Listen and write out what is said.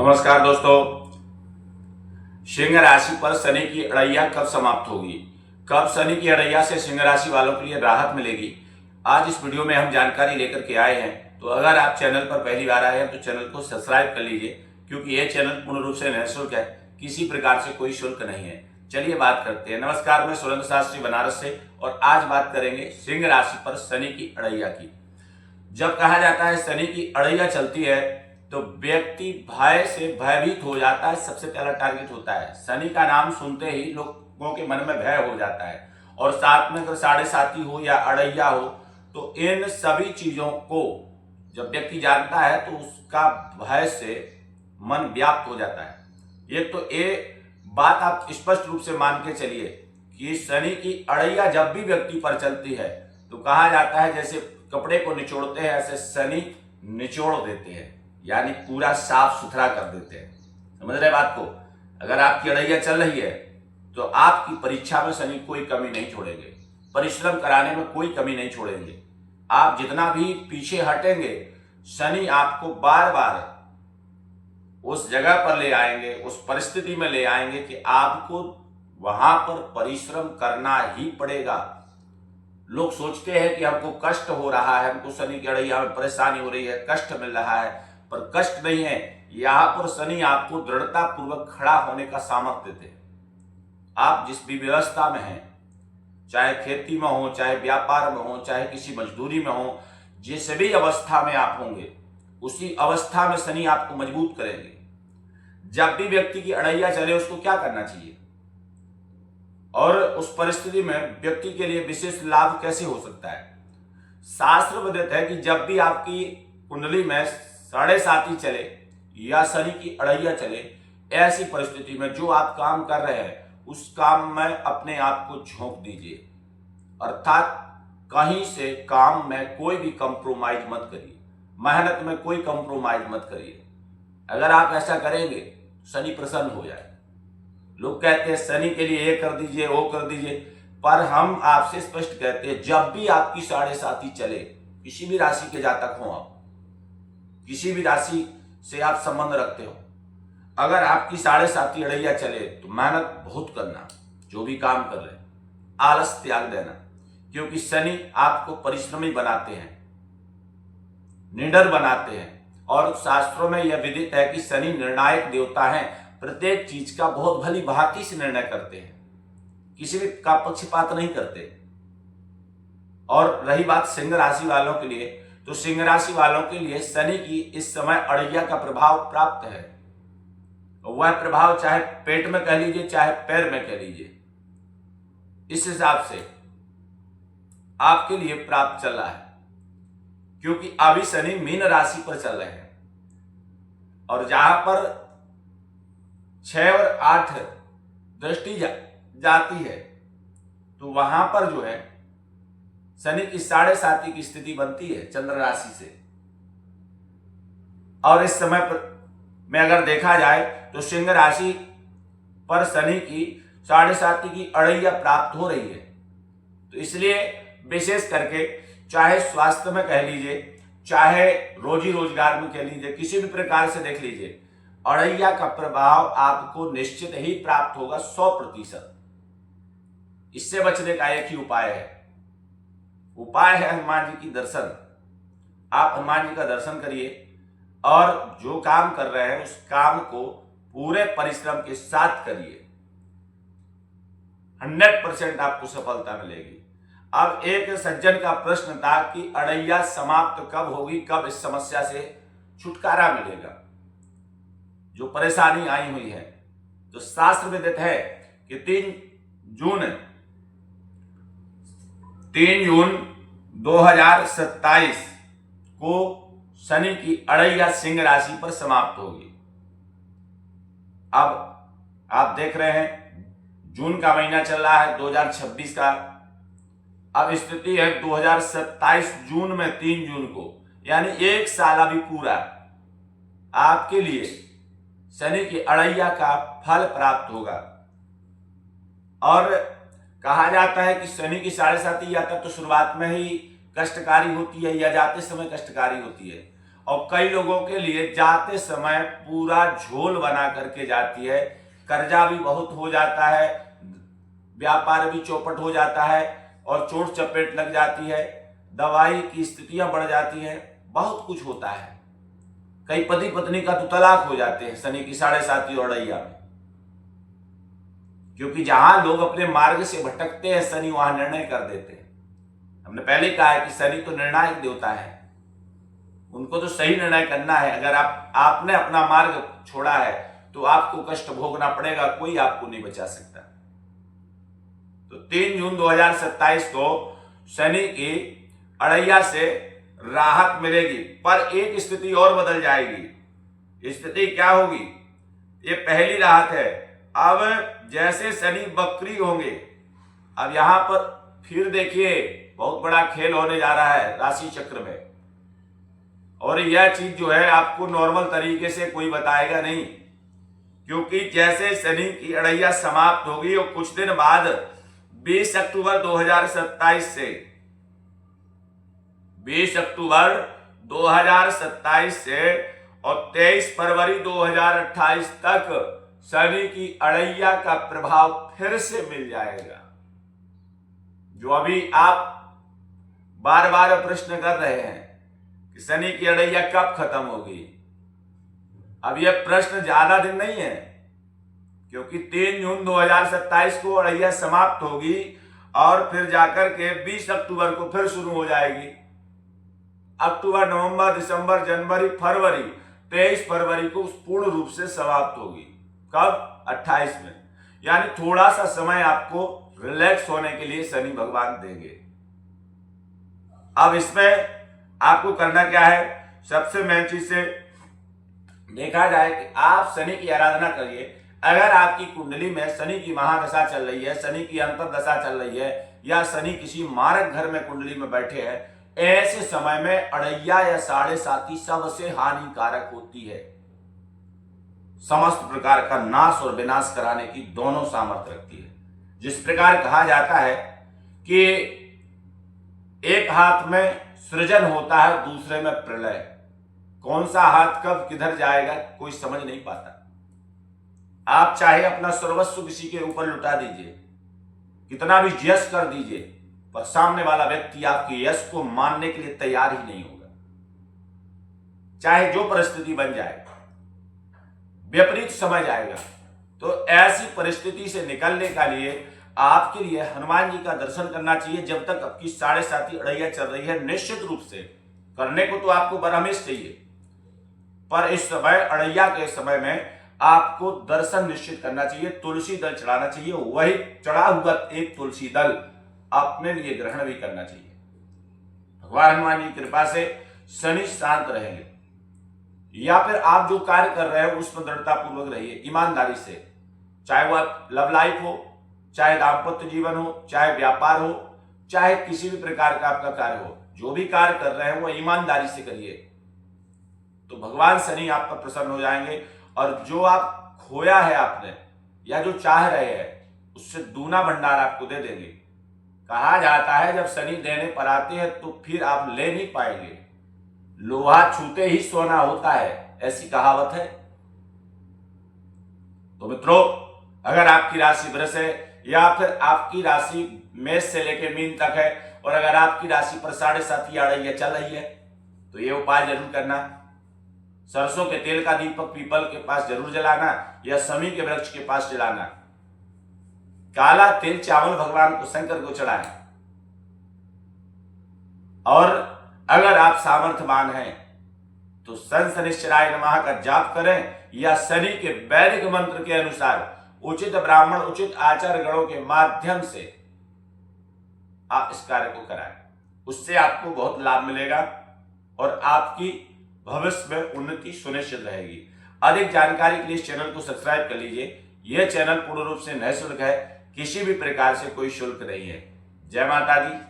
नमस्कार दोस्तों। सिंह राशि पर शनि की अड़ैया कब समाप्त होगी, कब शनि की अड़ैया से सिंह राशि वालों के लिए राहत मिलेगी, आज इस वीडियो में हम जानकारी लेकर के आए हैं। तो अगर आप चैनल पर पहली बार आए हैं तो चैनल को सब्सक्राइब कर लीजिए, क्योंकि यह चैनल पूर्ण रूप से निःशुल्क है, किसी प्रकार से कोई शुल्क नहीं है। चलिए बात करते हैं। नमस्कार, मैं सुरेंद्र शास्त्री बनारस से, और आज बात करेंगे सिंह राशि पर शनि की अड़ैया की। जब कहा जाता है शनि की अड़ैया चलती है तो व्यक्ति भय से भयभीत हो जाता है। सबसे पहला टारगेट होता है, शनि का नाम सुनते ही लोगों के मन में भय हो जाता है। और साथ में अगर साढ़े साती हो या अड़ैया हो तो इन सभी चीजों को जब व्यक्ति जानता है तो उसका भय से मन व्याप्त हो जाता है। एक तो ये बात आप स्पष्ट रूप से मान के चलिए कि शनि की अड़ैया जब भी व्यक्ति पर चलती है तो कहा जाता है जैसे कपड़े को निचोड़ते हैं ऐसे शनि निचोड़ देते हैं, यानी पूरा साफ सुथरा कर देते हैं। समझ रहे बात को? अगर आपकी अड़ैया चल रही है तो आपकी परीक्षा में शनि कोई कमी नहीं छोड़ेंगे, परिश्रम कराने में कोई कमी नहीं छोड़ेंगे। आप जितना भी पीछे हटेंगे शनि आपको बार बार उस जगह पर ले आएंगे, उस परिस्थिति में ले आएंगे कि आपको वहां पर परिश्रम करना ही पड़ेगा। लोग सोचते हैं कि हमको कष्ट हो रहा है, हमको शनि की अड़ैया में परेशानी हो रही है, कष्ट मिल रहा है, पर कष्ट नहीं है। यहां पर शनि आपको दृढ़ता पूर्वक खड़ा होने का सामर्थ्य देते हैं। आप जिस भी व्यवस्था में हैं, चाहे खेती में हो, चाहे व्यापार में हो, चाहे किसी मजदूरी में हो, जिस भी अवस्था में आप होंगे उसी अवस्था में शनि आपको मजबूत करेंगे। जब भी व्यक्ति की अड़ैया चले उसको क्या करना चाहिए और उस परिस्थिति में व्यक्ति के लिए विशेष लाभ कैसे हो सकता है? शास्त्र बताते हैं कि जब भी आपकी कुंडली में साढ़े साती चले या शनि की अड़ैया चले, ऐसी परिस्थिति में जो आप काम कर रहे हैं उस काम में अपने आप को झोंक दीजिए। अर्थात कहीं से काम में कोई भी कंप्रोमाइज मत करिए, मेहनत में कोई कंप्रोमाइज मत करिए। अगर आप ऐसा करेंगे शनि प्रसन्न हो जाए। लोग कहते हैं शनि के लिए ये कर दीजिए, वो कर दीजिए, पर हम आपसे स्पष्ट कहते हैं जब भी आपकी साढ़े साती चले, किसी भी राशि के जातक हो, आप किसी भी राशि से आप संबंध रखते हो, अगर आपकी साढ़े साती अड़ैया चले तो मेहनत बहुत करना, जो भी काम कर रहे हैं आलस त्याग देना, क्योंकि शनि आपको परिश्रमी बनाते हैं, निडर बनाते हैं। और शास्त्रों में यह विदित है कि शनि निर्णायक देवता है, प्रत्येक चीज का बहुत भली भांति से निर्णय करते हैं, किसी भी का पक्षपात नहीं करते। और रही बात सिंह राशि वालों के लिए, तो सिंह राशि वालों के लिए शनि की इस समय अड़ैया का प्रभाव प्राप्त है। वह प्रभाव चाहे पेट में कह लीजिए, चाहे पैर में कह लीजिए, इस हिसाब से आपके लिए प्राप्त चल रहा है, क्योंकि अभी शनि मीन राशि पर चल रहे हैं। और जहां पर 6 और 8 दृष्टि जाती है तो वहां पर जो है शनि की साढ़े साती की स्थिति बनती है चंद्र राशि से। और इस समय पर में अगर देखा जाए तो सिंह राशि पर शनि की साढ़े साती की अड़ैया प्राप्त हो रही है। तो इसलिए विशेष करके चाहे स्वास्थ्य में कह लीजिए, चाहे रोजी रोजगार में कह लीजिए, किसी भी प्रकार से देख लीजिए, अड़ैया का प्रभाव आपको निश्चित ही प्राप्त होगा 100%। इससे बचने का एक ही उपाय है, उपाय है हनुमान जी की दर्शन। आप हनुमान जी का दर्शन करिए और जो काम कर रहे हैं उस काम को पूरे परिश्रम के साथ करिए, 100% आपको सफलता मिलेगी। अब एक सज्जन का प्रश्न था कि अड़ैया समाप्त कब होगी, कब इस समस्या से छुटकारा मिलेगा, जो परेशानी आई हुई है। तो शास्त्र में देते हैं कि 3 जून 2027 को शनि की अड़ैया सिंह राशि पर समाप्त होगी। अब आप देख रहे हैं जून का महीना चल रहा है 2026 का, अब स्थिति है 2027 जून में 3 जून को, यानी 1 साल अभी पूरा आपके लिए शनि की अड़ैया का फल प्राप्त होगा। और कहा जाता है कि शनि की साढ़े साती यात्रा तो शुरुआत में ही कष्टकारी होती है या जाते समय कष्टकारी होती है, और कई लोगों के लिए जाते समय पूरा झोल बना करके जाती है। कर्जा भी बहुत हो जाता है, व्यापार भी चौपट हो जाता है और चोट चपेट लग जाती है, दवाई की स्थितियां बढ़ जाती हैं, बहुत कुछ होता है। कई पति पत्नी का तो तलाक हो जाते हैं शनि की 7.5 अड़ैया में, क्योंकि जहां लोग अपने मार्ग से भटकते हैं शनि वहां निर्णय कर देते हैं। हमने पहले कहा है कि शनि तो निर्णायक देवता है, उनको तो सही निर्णय करना है। अगर आपने अपना मार्ग छोड़ा है तो आपको कष्ट भोगना पड़ेगा, कोई आपको नहीं बचा सकता। तो 3 जून 2027 को शनि की अड़ैया से राहत मिलेगी, पर एक स्थिति और बदल जाएगी। स्थिति क्या होगी? ये पहली राहत है। अब जैसे शनि वक्री होंगे, अब यहां पर फिर देखिए बहुत बड़ा खेल होने जा रहा है राशि चक्र में, और यह चीज जो है आपको नॉर्मल तरीके से कोई बताएगा नहीं, क्योंकि जैसे शनि की अड़ैया समाप्त होगी और कुछ दिन बाद 20 अक्टूबर 2027 से 20 अक्टूबर 2027 से और 23 फरवरी 2028 तक शनि की अड़ैया का प्रभाव फिर से मिल जाएगा। जो अभी आप बार बार प्रश्न कर रहे हैं कि शनि की अड़ैया कब खत्म होगी, अब यह प्रश्न ज्यादा दिन नहीं है, क्योंकि 3 जून 2027 को अड़ैया समाप्त होगी और फिर जाकर के 20 अक्टूबर को फिर शुरू हो जाएगी। अक्टूबर, नवंबर, दिसंबर, जनवरी, फरवरी, 23 फरवरी को पूर्ण रूप से समाप्त होगी। कब? 28 में। यानी थोड़ा सा समय आपको रिलैक्स होने के लिए शनि भगवान देंगे। अब इसमें आपको करना क्या है? सबसे मेन चीज से देखा जाए कि आप शनि की आराधना करिए। अगर आपकी कुंडली में शनि की महादशा चल रही है, शनि की अंतर्दशा चल रही है, या शनि किसी मारक घर में कुंडली में बैठे हैं, ऐसे समय में अड़ैया या 7.5 सबसे हानिकारक होती है। समस्त प्रकार का नाश और विनाश कराने की दोनों सामर्थ्य रखती है। जिस प्रकार कहा जाता है कि एक हाथ में सृजन होता है, दूसरे में प्रलय। कौन सा हाथ कब किधर जाएगा कोई समझ नहीं पाता। आप चाहे अपना सर्वस्व किसी के ऊपर लुटा दीजिए, कितना भी यश कर दीजिए, पर सामने वाला व्यक्ति आपके यश को मानने के लिए तैयार ही नहीं होगा। चाहे जो परिस्थिति बन जाए, विपरीत समझ आएगा। तो ऐसी परिस्थिति से निकलने का लिए आपके लिए हनुमान जी का दर्शन करना चाहिए। जब तक आपकी 7.5 अड़ैया चल रही है, निश्चित रूप से करने को तो आपको बरहमेश चाहिए, पर इस समय अड़ैया के समय में आपको दर्शन निश्चित करना चाहिए। तुलसी दल चढ़ाना चाहिए, वही चढ़ा हुआ एक तुलसी दल अपने लिए ग्रहण भी करना चाहिए। भगवान हनुमान जी की कृपा से शनि शांत रहेंगे। या फिर आप जो कार्य कर रहे हैं उसमें दृढ़ता पूर्वक रहिए, ईमानदारी से। चाहे वह लव लाइफ हो, चाहे दाम्पत्य जीवन हो, चाहे व्यापार हो, चाहे किसी भी प्रकार का आपका कार्य हो, जो भी कार्य कर रहे हैं वो ईमानदारी से करिए, तो भगवान शनि आप पर प्रसन्न हो जाएंगे। और जो आप खोया है आपने या जो चाह रहे हैं उससे दूना भंडार आपको दे देंगे। कहा जाता है जब शनि देने पर आते हैं तो फिर आप ले नहीं पाएंगे, लोहा छूते ही सोना होता है, ऐसी कहावत है। तो मित्रों, अगर आपकी राशि वृष है या फिर आपकी राशि मेष से लेकर मीन तक है, और अगर आपकी राशि पर 7.5 अड़ैया चल रही है, तो ये उपाय जरूर करना। सरसों के तेल का दीपक पीपल के पास जरूर जलाना या समी के वृक्ष के पास जलाना। काला तिल चावल भगवान को, शंकर को चढ़ाएं। और अगर आप सामर्थ्यवान हैं तो शनिश्चराय नमः का जाप करें, या शनि के वैदिक मंत्र के अनुसार उचित ब्राह्मण, उचित आचार्य गणों के माध्यम से आप इस कार्य को कराएं। उससे आपको बहुत लाभ मिलेगा और आपकी भविष्य में उन्नति सुनिश्चित रहेगी। अधिक जानकारी के लिए इस चैनल को सब्सक्राइब कर लीजिए। यह चैनल पूर्ण रूप से निःशुल्क है, किसी भी प्रकार से कोई शुल्क नहीं है। जय माता दी।